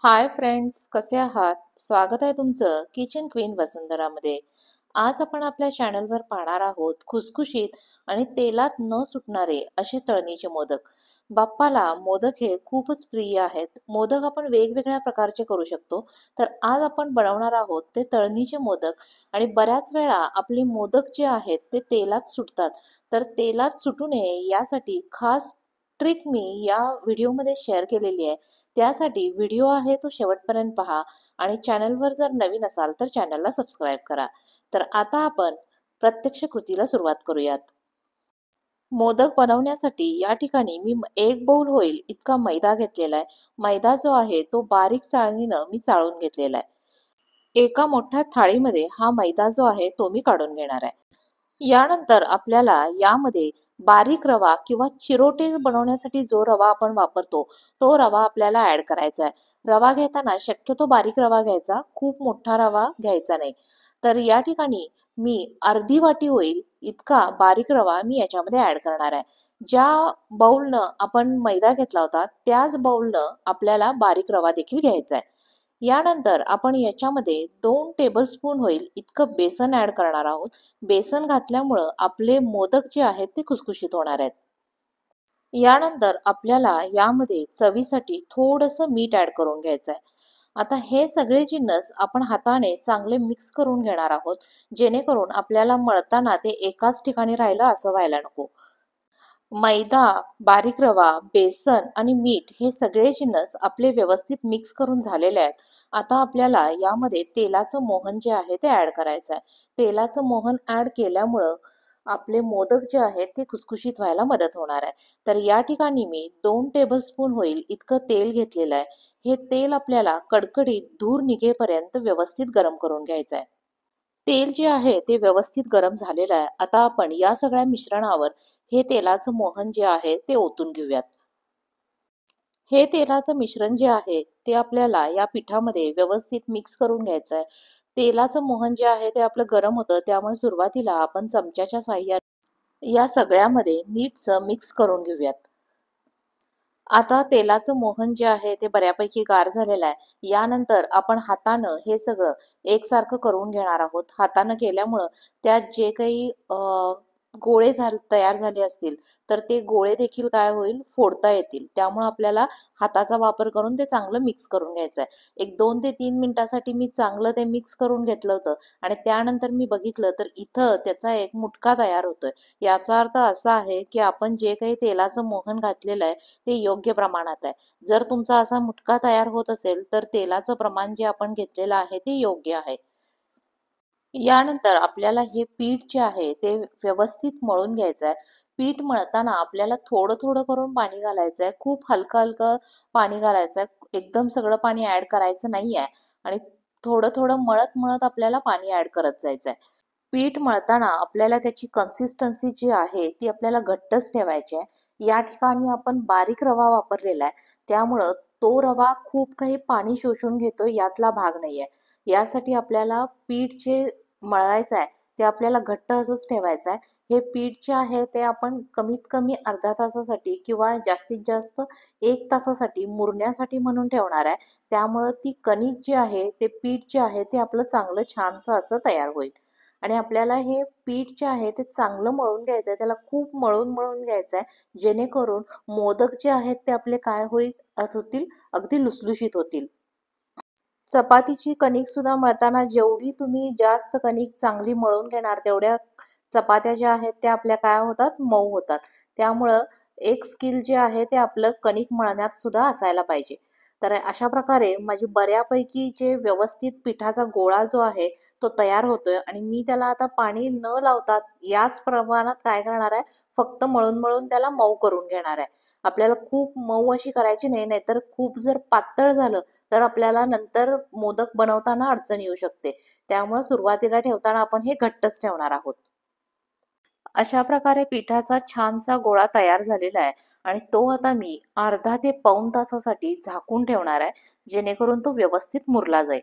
Hi friends, कसे आहात? स्वागत आहे तुमचं किचन क्वीन वसुंधरामध्ये. आज आपण आपल्या चॅनलवर पाहणार आहोत खुसखुशीत आणि तेलात न सुटणारे असे तळणीचे मोदक. बाप्पाला मोदक हे खूपच प्रिय आहेत. मोदक आपण वेगवेगळ्या प्रकारचे करू शकतो. तर आज आपण बनवणार आहोत ते तळणीचे मोदक. आणि बऱ्याच वेळा आपले मोदक जे आहेत ते तेलात सुटतात. तर तेलात सुटू नये यासाठी खास ट्रिक मी या व्हिडिओमध्ये शेअर केलेली आहे. त्यासाठी व्हिडिओ आहे तो शेवटपर्यंत पहा आणि चॅनलवर जर नवीन असाल तर चॅनलला सबस्क्राईब करा. तर आता आपण प्रत्यक्ष कृतीला सुरुवात करूयात. मोदक बनवण्यासाठी या ठिकाणी मी 1 बाउल होईल इतका मैदा घेतलेला आहे. मैदा जो आहे तो बारीक चाळणीनं मी चाळून घेतलेला आहे. एका मोठ्या थाळीमध्ये हा मैदा जो आहे तो मी काढून घेणार आहे. यानंतर आपल्याला यामध्ये बारीक रवा किंवा चिरोटे बनवण्यासाठी जो रवा आपण वापरतो तो रवा आपल्याला ऍड करायचा आहे. रवा घेताना शक्यतो बारीक रवा घ्यायचा, खूप मोठा रवा घ्यायचा नाही. तर या ठिकाणी मी अर्धी वाटी होईल इतका बारीक रवा मी याच्यामध्ये ऍड करणार आहे. ज्या बाउलनं आपण मैदा घेतला होता त्याच बाउलनं आपल्याला बारीक रवा देखील घ्यायचा आहे. यानंतर आपण याच्यामध्ये 2 टेबलस्पून होईल इतकं बेसन ऍड करणार आहोत. बेसन घातल्यामुळं आपले मोदक जे आहेत ते खुसखुशीत होणार आहेत. यानंतर आपल्याला यामध्ये चवीसाठी थोडंसं मीठ ऍड करून घ्यायचं आहे. आता हे सगळे जिन्नस आपण हाताने चांगले मिक्स करून घेणार आहोत, जेणेकरून आपल्याला मळताना ते एकाच ठिकाणी राहिलं असं व्हायला नको. मैदा, बारीक रवा, बेसन आणि मीठ हे सगळे जिन्नस आपले व्यवस्थित मिक्स करून झालेले आहेत. आता आपल्याला यामध्ये तेलाचं मोहन जे आहे ते ऍड करायचं आहे. तेलाचं मोहन ऍड केल्यामुळं आपले मोदक जे आहेत ते खुसखुशीत व्हायला मदत होणार आहे. तर या ठिकाणी मी 2 टेबलस्पून होईल इतकं तेल घेतलेलं आहे. हे तेल आपल्याला कडकडीत धूर निघेपर्यंत व्यवस्थित गरम करून घ्यायचं आहे. तेल जे आहे ते व्यवस्थित गरम झालेलं आहे. आता आपण या सगळ्या मिश्रणावर हे तेलाचं मोहन जे आहे ते ओतून घेऊयात. हे तेलाचं मिश्रण जे आहे ते आपल्याला या पिठामध्ये व्यवस्थित मिक्स करून घ्यायचं आहे. तेलाचं मोहन जे आहे ते आपलं गरम होतं, त्यामुळे सुरुवातीला आपण चमच्याच्या साहाय्याने या सगळ्यामध्ये नीटसं मिक्स करून घेऊयात. आता तेलाचं मोहन जे आहे ते बऱ्यापैकी गार झालेलं आहे. यानंतर आपण हातानं हे सगळं एकसारखं करून घेणार आहोत. हातानं केल्यामुळं त्यात जे काही गोळे तयार झाले असतील तर ते गोळे देखील काय होईल, फोडता येतील. त्यामुळं आपल्याला हाताचा वापर करून ते चांगलं मिक्स करून घ्यायचं आहे. एक 2 ते 3 मिनिटासाठी मी चांगलं ते मिक्स करून घेतलं होतं आणि त्यानंतर मी बघितलं तर इथं त्याचा एक मुटका तयार होतोय. याचा अर्थ असा आहे की आपण जे काही तेलाचं मोहन घातलेलं आहे ते योग्य प्रमाणात आहे. जर तुमचा असा मुटका तयार होत असेल तर तेलाचं प्रमाण जे आपण घेतलेलं आहे ते योग्य आहे. यानंतर आपल्याला हे पीठ जे आहे ते व्यवस्थित मळून घ्यायचं आहे. पीठ मळताना आपल्याला थोडं थोडं करून पाणी घालायचं आहे. खूप हलकं हलकं पाणी घालायचं आहे. एकदम सगळं पाणी ऍड करायचं नाही आहे आणि थोडं थोडं मळत मळत आपल्याला पाणी ऍड करत जायचं आहे. पीठ मळताना आपल्याला त्याची कन्सिस्टन्सी जी आहे ती आपल्याला घट्टच ठेवायची आहे. या ठिकाणी आपण बारीक रवा वापरलेला आहे, त्यामुळं तो रवा खूप काही पाणी शोषून घेतो यातला भाग नाहीये. यासाठी आपल्याला पीठ जे मळायचं आहे ते आपल्याला घट्ट असंच ठेवायचं आहे. हे पीठ जे आहे ते आपण कमीत कमी अर्ध्या तासासाठी किंवा जास्तीत जास्त 1 तासासाठी मुरण्यासाठी म्हणून ठेवणार आहे. त्यामुळं ती कणिक जी आहे ते पीठ जे आहे ते आपलं चांगलं छानसं असं तयार होईल. आणि आपल्याला हे पीठ जे आहे ते चांगलं मळून घ्यायचं आहे. त्याला खूप मळून मळून घ्यायचं आहे, जेणेकरून मोदक जे आहेत ते आपले काय होतील, अगदी लुसलुशीत होतील. चपातीची कणिक सुद्धा मळताना जेवढी तुम्ही जास्त कणिक चांगली मळून घेणार तेवढ्या चपात्या ज्या आहेत त्या आपल्या काय होतात, मऊ होतात. त्यामुळं एक स्किल जे आहे ते आपलं कणिक मळण्यात सुद्धा असायला पाहिजे. तर अशा प्रकारे माझी बऱ्यापैकी जे व्यवस्थित पिठाचा गोळा जो आहे तो तयार होतोय आणि मी त्याला आता पाणी न लावता याच प्रमाणात काय करणार आहे, फक्त मळून मळून त्याला मऊ करून घेणार आहे. आपल्याला खूप मऊ अशी करायची नाही, नाहीतर खूप जर पातळ झालं तर आपल्याला नंतर मोदक बनवताना अडचण येऊ शकते. त्यामुळे सुरुवातीला ठेवताना आपण हे घट्टच ठेवणार आहोत. अशा प्रकारे पिठाचा छानसा गोळा तयार झालेला आहे आणि तो आता मी अर्धा ते पाऊण तासासाठी झाकून ठेवणार आहे, जेणेकरून तो व्यवस्थित मुरला जाईल.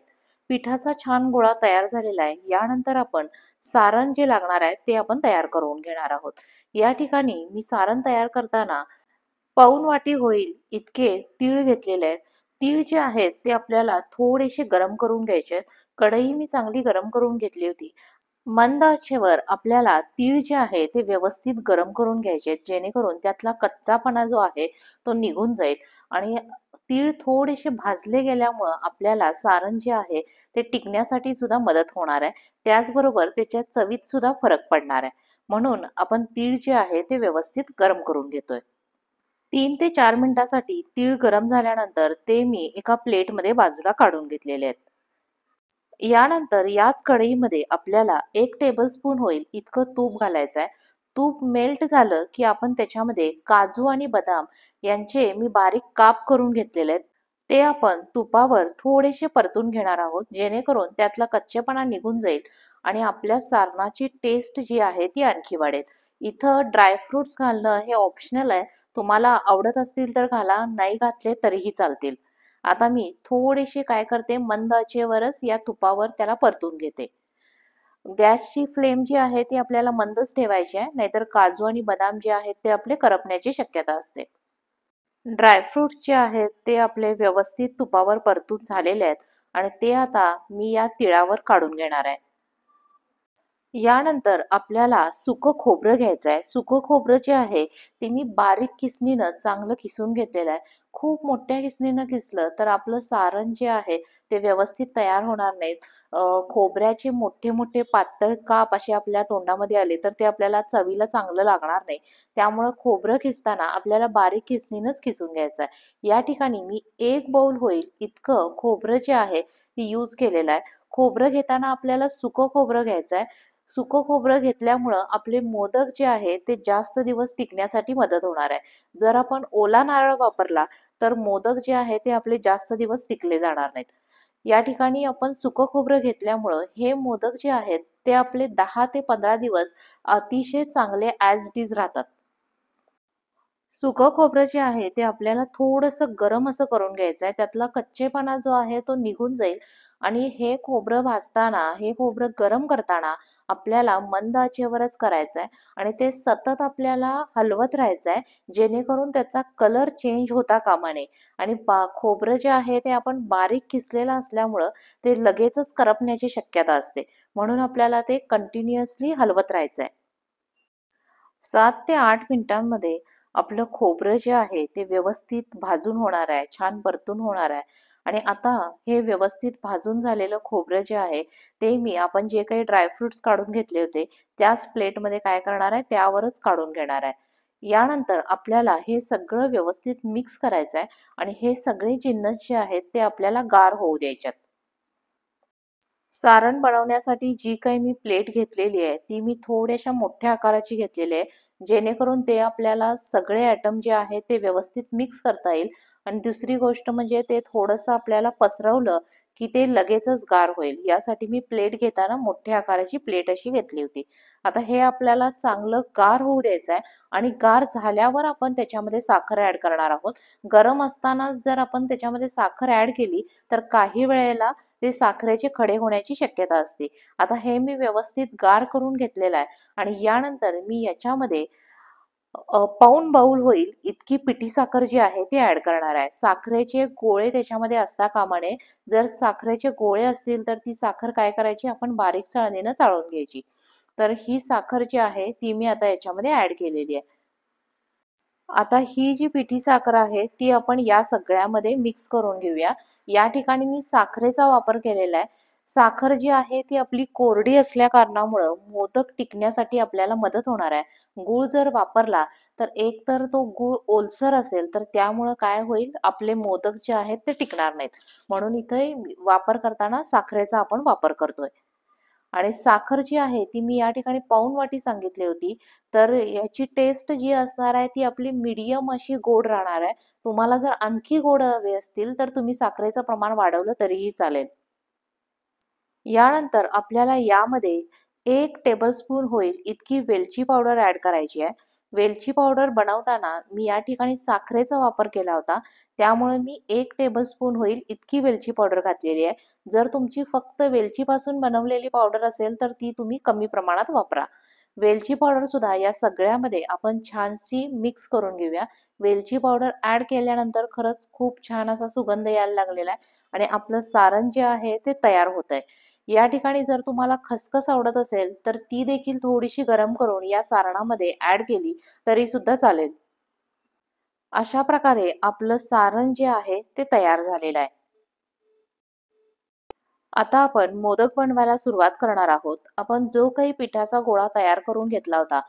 पिठाचा छान गोळा तयार झालेला आहे. यानंतर आपण सारण जे लागणार आहे ते आपण तयार करून घेणार आहोत. या ठिकाणी मी सारण तयार करताना पाऊण वाटी होईल इतके तीळ घेतलेले आहेत. तीळ जे आहेत ते आपल्याला थोडेसे गरम करून घ्यायचे आहेत. कढई मी चांगली गरम करून घेतली होती. मंद आचेवर आपल्याला तीळ जे आहे ते व्यवस्थित गरम करून घ्यायचे आहेत, जेणेकरून त्यातला कच्चापणा जो आहे तो निघून जाईल आणि तीळ थोडेसे भाजले गेल्यामुळं आपल्याला सारण जे आहे ते टिकण्यासाठी सुद्धा मदत होणार आहे. त्याचबरोबर त्याच्या चवीत सुद्धा फरक पडणार आहे. म्हणून आपण तीळ जे आहे ते व्यवस्थित गरम करून घेतोय. 3 ते 4 मिनिटासाठी तीळ गरम झाल्यानंतर ते मी एका प्लेटमध्ये बाजूला काढून घेतलेले आहेत. यानंतर याच कढईमध्ये आपल्याला 1 टेबलस्पून होईल इतकं तूप घालायचं आहे. तूप मेल्ट झालं की आपण त्याच्यामध्ये काजू आणि बदाम यांचे मी बारीक काप करून घेतलेले आहेत. ते आपण तुपावर थोडेसे परतून घेणार आहोत, जेणेकरून त्यातला कच्चेपणा निघून जाईल आणि आपल्या सारणाची टेस्ट जी आहे ती आणखी वाढेल. इथं ड्रायफ्रुट्स घालणं हे ऑप्शनल आहे. तुम्हाला आवडत असतील तर घाला, नाही घातले तरीही चालतील. आता मी थोडेसे काय करते, मंद आचेवरच या तुपावर त्याला परतून घेते. गॅसची फ्लेम जी आहे ती आपल्याला मंदच ठेवायची आहे, नाहीतर काजू आणि बदाम जे आहेत ते आपले करपण्याची शक्यता असते. ड्रायफ्रुट्स जे आहेत ते आपले व्यवस्थित तुपावर परतून झालेले आहेत आणि ते आता मी या तिळावर काढून घेणार आहे. यानंतर आपल्याला सुकं खोबरं घ्यायचं आहे. सुकं खोबरं जे आहे ते मी बारीक किसणीनं चांगलं किसून घेतलेलं आहे. खूप मोठ्या किसणीनं किसलं तर आपलं सारण जे आहे ते व्यवस्थित तयार होणार नाहीत. खोबऱ्याचे मोठे मोठे पातळ काप असे आपल्या तोंडामध्ये आले तर ते आपल्याला चवीला चांगलं लागणार नाही. त्यामुळं खोबरं किसताना आपल्याला बारीक किसणीनंच किसून घ्यायचं आहे. या ठिकाणी मी 1 बाउल होईल इतकं खोबरं जे आहे ते यूज केलेलं आहे. खोबरं घेताना आपल्याला सुकं खोबरं घ्यायचं आहे. सुकं खोबरं घेतल्यामुळं आपले मोदक जे आहे ते जास्त दिवस टिकण्यासाठी मदत होणार आहे. जर आपण ओला नारळ वापरला तर मोदक जे आहे ते आपले जास्त दिवस टिकले जाणार नाहीत. या ठिकाणी आपण सुकं खोबरं घेतल्यामुळं हे मोदक जे आहेत ते आपले 10 ते 15 दिवस अतिशय चांगले ॲज इट इज राहतात. सुकं खोबरं जे आहे ते आपल्याला थोडंसं गरम असं करून घ्यायचं आहे. त्यातला कच्चेपणा जो आहे तो निघून जाईल आणि हे खोबरं भाजताना, हे खोबरं गरम करताना आपल्याला मंद आचेवरच करायचं आहे आणि ते सतत आपल्याला हलवत राहायचं आहे, जेणेकरून त्याचा कलर चेंज होता कामा नये आणि खोबरं जे आहे ते आपण बारीक किसलेलं असल्यामुळं ते लगेचच करपण्याची शक्यता असते. म्हणून आपल्याला ते कंटिन्युअसली हलवत राहायचं आहे. 7 ते 8 मिनिटांमध्ये आपलं खोबरं जे आहे ते व्यवस्थित भाजून होणार आहे, छान परतून होणार आहे आणि आता हे व्यवस्थित भाजून झालेलं खोबरं जे आहे ते मी आपण जे काही ड्रायफ्रुट्स काढून घेतले होते त्याच प्लेटमध्ये काय करणार आहे त्यावरच काढून घेणार आहे. यानंतर आपल्याला हे सगळं व्यवस्थित मिक्स करायचं आहे आणि हे सगळे जिन्नस जे आहेत ते आपल्याला गार होऊ द्यायच्यात. सारण बनवण्यासाठी जी काही मी प्लेट घेतलेली आहे, ती मी थोड्याशा मोठ्या आकाराची घेतलेली आहे. जेणेकरून ते आपल्याला सगळे ॲटम जे आहेत ते व्यवस्थित मिक्स करता येईल आणि दुसरी गोष्ट म्हणजे ते थोडंसं आपल्याला पसरवलं, की ते लगेचच गार होईल. यासाठी मी प्लेट घेताना मोठ्या आकाराची प्लेट अशी घेतली होती. आता हे आपल्याला चांगलं गार होऊ द्यायचं आहे आणि गार झाल्यावर आपण त्याच्यामध्ये साखर ॲड करणार आहोत. गरम असताना जर आपण त्याच्यामध्ये साखर ॲड केली, तर काही वेळेला ते साखरेचे खडे होण्याची शक्यता असते. आता हे मी व्यवस्थित गार करून घेतलेलं आहे आणि यानंतर मी याच्यामध्ये पाऊण बाउल होईल इतकी पिठी साखर जी आहे ती ॲड करणार आहे. साखरेचे गोळे त्याच्यामध्ये असता कामा नये. जर साखरेचे गोळे असतील तर ती साखर काय करायची आपण बारीक चाळणीनं चाळून घ्यायची. तर ही साखर जी आहे ती मी आता याच्यामध्ये ॲड केलेली आहे. आता ही जी पिठी साखर आहे ती आपण या सगळ्यामध्ये मिक्स करून घेऊया. या ठिकाणी मी साखरेचा वापर केलेला आहे. साखर जी आहे ती आपली कोरडी असल्या कारणामुळं मोदक टिकण्यासाठी आपल्याला मदत होणार आहे. गूळ जर वापरला तर एकतर तो गूळ ओलसर असेल तर त्यामुळं काय होईल आपले मोदक जे आहेत ते टिकणार नाहीत. म्हणून इथे वापर करताना साखरेचा आपण वापर करतोय. आणि साखर जी आहे ती मी या ठिकाणी पाऊण वाटी सांगितली होती. तर याची टेस्ट जी असणार आहे ती आपली मीडियम अशी गोड राहणार आहे. तुम्हाला जर आणखी गोड हवे असतील तर तुम्ही साखरेचं प्रमाण वाढवलं तरीही चालेल. यानंतर आपल्याला यामध्ये 1 टेबलस्पून होईल इतकी वेलची पावडर ॲड करायची आहे. वेलची पावडर बनवताना मी या ठिकाणी साखरेचा वापर केला होता. त्यामुळे मी 1 टेबलस्पून होईल इतकी वेलची पावडर घातलेली आहे. जर तुमची फक्त वेलचीपासून बनवलेली पावडर असेल तर ती तुम्ही कमी प्रमाणात वापरा. वेलची पावडर सुद्धा या सगळ्यामध्ये आपण छानशी मिक्स करून घेऊया। वेलची पावडर ऍड केल्यानंतर खरंच खूप छान असा सुगंध यायला लागलेला आहे आणि आपलं सारण जे आहे ते तयार होत आहे। या ठिकाणी जर तुम्हाला खसखस आवडत असेल तर ती देखील थोडीशी गरम करून या सारणामध्ये ऍड केली तरी सुद्धा चालेल। अशा प्रकारे आपलं सारण जे आहे ते तयार झालेलं आहे। आता आपण मोदक बनवायला सुरुवात करणार आहोत। आपण जो काही पिठाचा गोळा तयार करून घेतला होता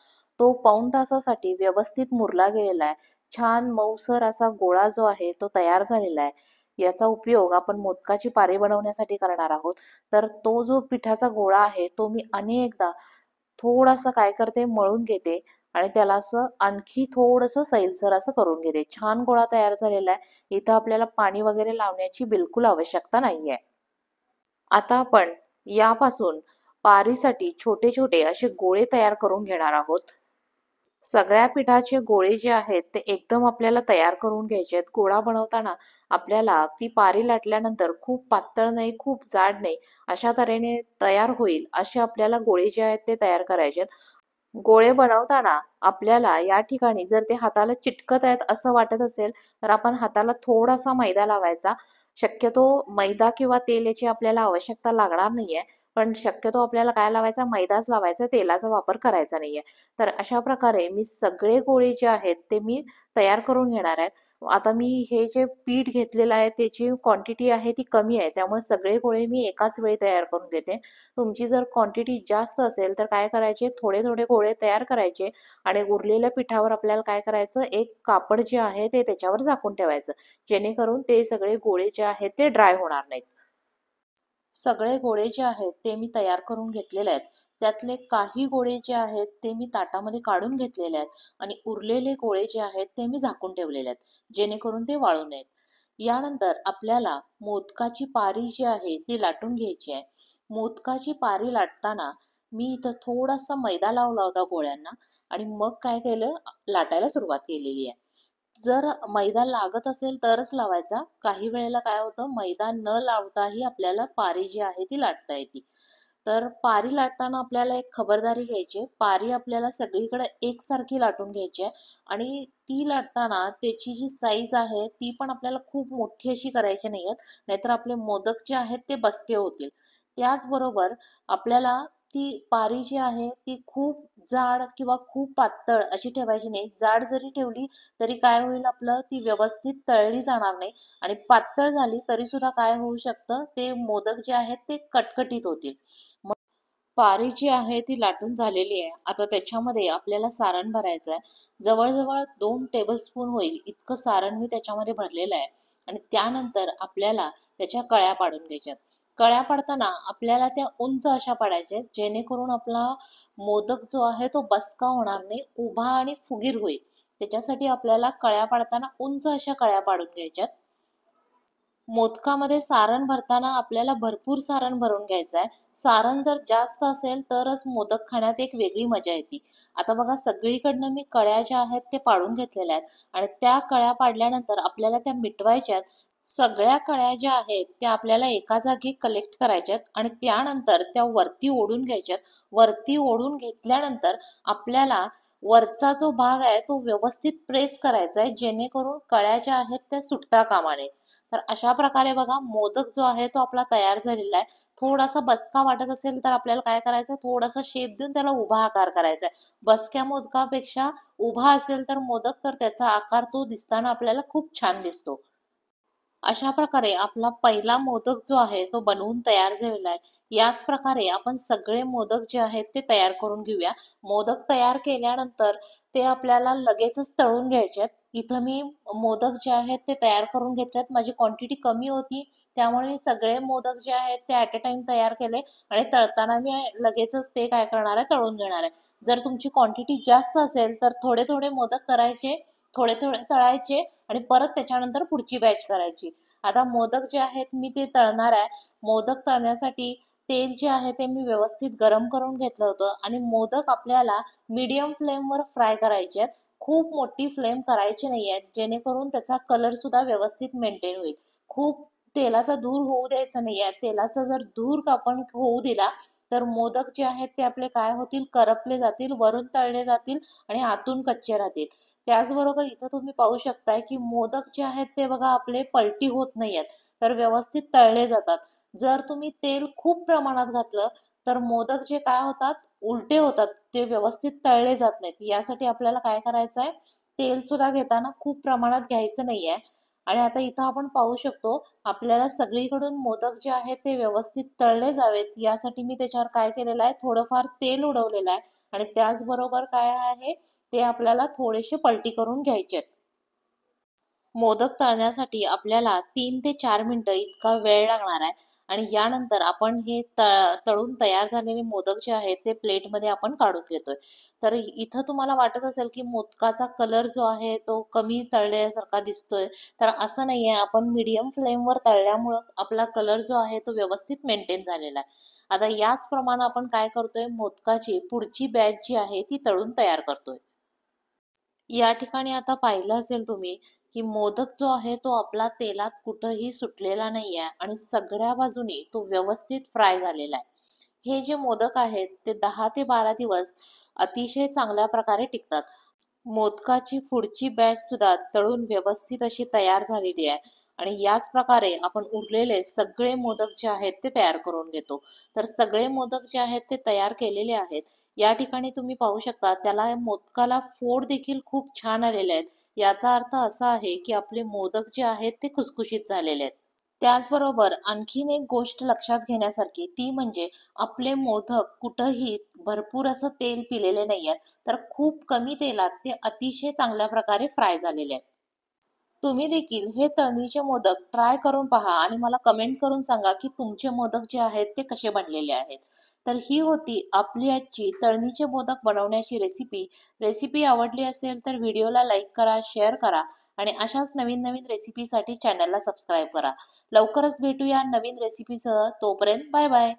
तो पाऊण तासासाठी व्यवस्थित मुरला गेलेला आहे। छान मऊसर असा गोळा जो आहे तो तयार झालेला आहे। याचा उपयोग आपण मोदकाची पारी बनवण्यासाठी करणार आहोत। तर तो जो पिठाचा गोळा आहे तो मी अनेकदा थोडासा काय करते मळून घेते आणि त्याला असं आणखी थोडंसं सैलसर असं करून घेते। छान गोळा तयार झालेला आहे। इथं आपल्याला पाणी वगैरे लावण्याची बिलकुल आवश्यकता नाहीये। आता आपण यापासून पारीसाठी छोटे छोटे असे गोळे तयार करून घेणार आहोत। सगळ्या पिठाचे गोळे जे आहेत ते एकदम आपल्याला तयार करून घ्यायचे आहेत। गोळा बनवताना आपल्याला ती पारी लाटल्यानंतर खूप पातळ नाही खूप जाड नाही अशा तऱ्हेने तयार होईल असे आपल्याला गोळे जे आहेत ते तयार करायचे आहेत। गोळे बनवताना आपल्याला या ठिकाणी जर ते हाताला चिटकत आहेत असं वाटत असेल तर आपण हाताला थोडासा मैदा लावायचा। शक्यतो मैदा किंवा तेल याची आपल्याला आवश्यकता लागणार नाहीये, पण शक्यतो आपल्याला काय लावायचा मैदाच लावायचा, तेलाचा वापर करायचा नाहीये। तर अशा प्रकारे मी सगळे गोळे जे आहेत ते मी तयार करून घेणार आहे। आता मी हे जे पीठ घेतलेलं आहे त्याची क्वांटिटी आहे ती कमी आहे, त्यामुळे सगळे गोळे मी एकाच वेळी तयार करून घेते। तुमची जर क्वांटिटी जास्त असेल तर काय करायचे थोडे थोडे गोळे तयार करायचे आणि उरलेल्या पिठावर आपल्याला काय करायचं एक कापड जे आहे ते त्याच्यावर झाकून ठेवायचं, जेणेकरून ते सगळे गोळे जे आहेत ते ड्राय होणार नाहीत। सगळे गोळे जे आहेत ते मी तयार करून घेतलेले आहेत। त्यातले काही गोळे जे आहेत ते मी ताटामध्ये काढून घेतलेले आहेत आणि उरलेले गोळे जे आहेत ते मी झाकून ठेवलेले आहेत जेणेकरून ते वाळू नयेत। यानंतर आपल्याला मोदकाची पारी जी आहे ती लाटून घ्यायची आहे। मोदकाची पारी लाटताना मी इथं थोडासा मैदा लावला होता गोळ्यांना आणि मग काय केलं लाटायला सुरुवात केलेली आहे। जर मैदा लागत असेल तरच लावायचा। काही वेळेला काय होतं मैदा न लावताही आपल्याला पारी जी आहे ती लाटता येते। तर पारी लाटताना आपल्याला एक खबरदारी घ्यायची, पारी आपल्याला सगळीकडे एकसारखी लाटून घ्यायची आहे आणि ती लाटताना त्याची जी साईज आहे ती पण आपल्याला खूप मोठी अशी करायची नाहीये, नाहीतर आपले मोदक जे आहेत ते बसके होतील। त्याचबरोबर आपल्याला ती पारी जी आहे ती खूप जाड किंवा खूप पातळ अशी ठेवायची नाही। जाड जरी ठेवली तरी काय होईल आपलं ती व्यवस्थित तळली जाणार नाही आणि पातळ झाली तरी सुद्धा काय होऊ शकतं ते मोदक जे आहेत ते कटकटीत होतील। मग पारी जी आहे ती लाटून झालेली आहे। आता त्याच्यामध्ये आपल्याला सारण भरायचं आहे। जवळजवळ 2 टेबलस्पून होईल इतकं सारण मी त्याच्यामध्ये भरलेलं आहे आणि त्यानंतर आपल्याला त्याच्या कळ्या पाडून घ्यायच्यात। कळ्या पाडताना आपल्याला त्या उंच अशा पाडायच्या जेणेकरून आपला मोदक जो आहे तो बसका होणार नाही, उभा आणि फुगीर होईल। त्याच्यासाठी आपल्याला कळ्या पाडताना उंच अशा कळ्या पाडून घ्यायच्यात। मोदकामध्ये सारण भरताना आपल्याला भरपूर सारण भरून घ्यायचं आहे। सारण जर जास्त असेल तरच मोदक खाण्यात एक वेगळी मजा येते। आता बघा सगळीकडनं मी कळ्या ज्या आहेत ते पाडून घेतलेल्या आहेत आणि त्या कळ्या पाडल्यानंतर आपल्याला त्या मिटवायच्यात। सगळ्या कळ्या ज्या आहेत त्या आपल्याला एका जागी कलेक्ट करायच्यात आणि त्यानंतर त्या वरती ओढून घ्यायच्यात। वरती ओढून घेतल्यानंतर आपल्याला वरचा जो भाग आहे तो व्यवस्थित प्रेस करायचा आहे जेणेकरून कळ्या ज्या आहेत त्या सुटता कामा नये। तर अशा प्रकारे बघा मोदक जो आहे तो आपला तयार झालेला आहे। थोडासा बसका वाटत असेल तर आपल्याला काय करायचं थोडासा शेप देऊन त्याला उभा आकार करायचा आहे। बसक्या मोदकापेक्षा उभा असेल तर मोदक तर त्याचा आकार तो दिसताना आपल्याला खूप छान दिसतो। अशा प्रकारे आपला पहिला मोदक जो आहे तो बनवून तयार झालेला आहे। याच प्रकारे आपण सगळे मोदक जे आहेत ते तयार करून घेऊया। मोदक तयार केल्यानंतर ते आपल्याला लगेचच तळून घ्यायचे आहेत। इथं मी मोदक जे आहेत ते तयार करून घेतलेत, माझी क्वांटिटी कमी होती त्यामुळे मी सगळे मोदक जे आहेत ते ॲट अ टाइम तयार केले आणि तळताना मी लगेचच ते काय करणार आहे तळून घेणार आहे। जर तुमची क्वांटिटी जास्त असेल तर थोडे थोडे मोदक करायचे, थोडे थोडे तळायचे आणि परत त्याच्यानंतर पुढची बॅच करायची। आता मोदक जे आहेत मी ते तळणार आहे। मोदक तळण्यासाठी तेल जे आहे ते मी व्यवस्थित गरम करून घेतलं होतं आणि मोदक आपल्याला मीडियम फ्लेमवर फ्राय करायचे आहेत। खूप मोठी फ्लेम करायची नाहीये जेणेकरून त्याचा कलर सुद्धा व्यवस्थित मेंटेन होईल। खूप तेलाचा धूर होऊ द्यायचा नाहीये। तेलाचा जर धूर आपण होऊ दिला तर मोदक जे आहेत ते आपले काय होतील, करपले जातील, वरून तळले जातील आणि आतून कच्चे राहतील. त्याचबरोबर इथं तुम्ही पाहू शकताय की मोदक जे आहेत ते बघा आपले पलटी होत नाहीयेत, तर व्यवस्थित तळले जातात. जर तुम्ही तेल खूप प्रमाणात घातलं तर मोदक जे काय होतात, उलटे होतात, ते व्यवस्थित तळले जात नाहीत. यासाठी आपल्याला काय करायचं आहे, तेल सुद्धा घेताना खूप प्रमाणात घ्यायचं नाहीये. आणि आता इथं आपण पाहू शकतो, आपल्याला सगळीकडून मोदक जे आहेत ते व्यवस्थित तळले जावेत, यासाठी मी त्याच्यावर काय केलेलं आहे, थोडंफार तेल उडवलेलं आहे आणि त्याचबरोबर काय आहे, ते आपल्याला थोडेसे पलटी करून घ्यायचे आहेत. मोदक तळण्यासाठी आपल्याला 3 ते 4 मिनिटं इतका वेळ लागणार आहे आणि यानंतर आपण हे तळून तयार झालेले मोदक जे आहेत ते प्लेटमध्ये आपण काढून घेतोय. तर इथं तुम्हाला वाटत असेल की मोदकाचा कलर जो आहे तो कमी तळल्यासारखा दिसतोय, तर असं नाहीये. आपण मीडियम फ्लेमवर तळल्यामुळं आपला कलर जो आहे तो व्यवस्थित मेंटेन झालेला आहे. आता याचप्रमाणे आपण काय करतोय, मोदकाची पुढची बॅच जी आहे ती तळून तयार करतोय. या ठिकाणी आता पाहिलं असेल तुम्ही, की मोदक जो आहे तो आपला तेलात कुठंही सुटलेला नाहीये आणि सगळ्या बाजूनी तो व्यवस्थित फ्राय झालेला आहे. हे जे मोदक आहेत ते 10 ते 12 दिवस अतिशय चांगल्या प्रकारे टिकतात. मोदकाची पुढची बॅच सुद्धा तळून व्यवस्थित अशी तयार झालेली आहे आणि याच प्रकारे आपण उरलेले सगळे मोदक जे आहेत ते तयार करून घेतो. तर सगळे मोदक जे आहेत ते तयार केलेले आहेत. या ठिकाणी तुम्ही पाहू शकता, त्याला मोदकाला फोड देखील खूप छान आलेले आहेत. याचा अर्थ असा आहे की आपले मोदक जे आहेत ते खुसखुशीत झालेले आहेत. त्याचबरोबर आणखीन एक गोष्ट लक्षात घेण्यासारखी, ती म्हणजे आपले मोदक कुठंही भरपूर असं तेल पिलेले नाहीयेत, तर खूप कमी तेलात ते अतिशय चांगल्या प्रकारे फ्राय झालेले आहेत. तुम्ही देखील हे तळणीचे मोदक ट्राय करून पहा आणि मला कमेंट करून सांगा की तुमचे मोदक जे आहेत ते कसे बनलेले आहेत. तर ही होती आपली आजची तळणीचे मोदक बनवण्याची रेसिपी. रेसिपी आवडली असेल तर व्हिडिओला लाईक करा, शेअर करा आणि अशाच नवीन नवीन रेसिपीसाठी चॅनलला सबस्क्राईब करा. लवकरच भेटूया नवीन रेसिपीसह. तोपर्यंत बाय बाय.